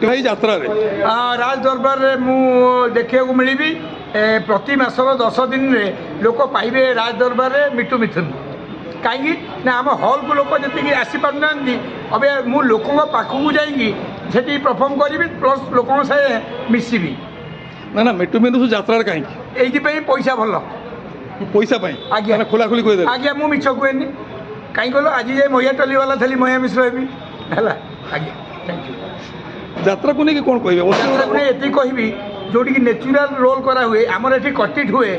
मिट्टू भाई यात्रा रे राज दरबार रे मु देखा मिली प्रति मासर 10 दिन रे लोक पाइबे राज दरबार रे मिट्टू मिथुन कहीं ना आम हल को लोक जी आसी पारना अबे मु लोक पाखक जाइए परफॉर्म करी प्लस लोक मिसबी ना ना मिट्टू मिथुन यात्रा कहीं ये पैसा भल पैसा आज्ञा खोला खोली कह आज्ञा मु मिछ कहे कहीं कहल आज जाए महिया टली वाला थी महिया मिश्र हेबी है आज्ञा थैंक यू यात्रा को नहीं कौन कह ये कहबी जोटी नेचुराल रोल करा हुए आमर ये कटिट हुए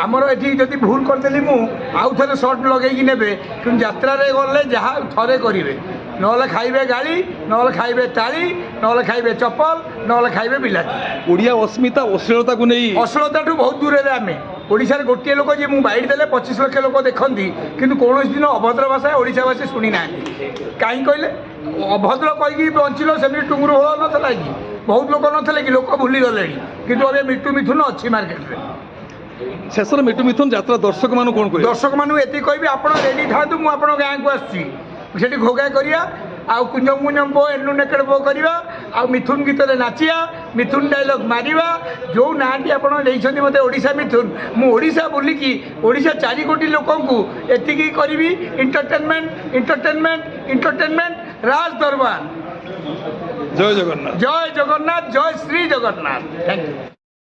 आमर ये जब भूल करदेली मु आउ थे सर्ट लगे नेबे कि यात्रा गले जहाँ थे करेंगे ना खाइबे गाड़ी ना खाइबे ताली ना खाइबे चप्पल ना खाइबे बिलाती ओडिया अस्मिता अश्लीलता को नहीं अश्लीलता बहुत दूर आम ओडिशार गोटे लोक जी मुझे बाइट देले 25 लाख लोक देखती किंतु कौन दिन अभद्र भाषा ओडिशावासी शुणी ना कहीं कहले अभद्र कहीकि बंचिल सेमती टुंगुर होल नाला कि बहुत लोक नथिले कि लोक भूली गले कि अभी मिट्टू मिथुन अच्छी मार्केट में शेष मिट्टू मिथुन यात्रा दर्शक मान कौन कह दर्शक मानू ये कहबी आप रेडी था मुझे गाँ को आसी घोगा करिया आउ कुंजम कुंजम बो एनु नेकड़ बो करवा आ मिथुन गीत नाचिया मिथुन डायलॉग मारिवा जो नाटी आप मत ओडिशा मिथुन मु ओडिशा बुलिकी ओडिशा 4 कोटी लोक एतिकी करी इंटरटेनमेंट इंटरटेनमेंट इंटरटेनमेंट राज दरबार जय जगन्नाथ जय जगन्नाथ जय श्री जगन्नाथ थैंक यू।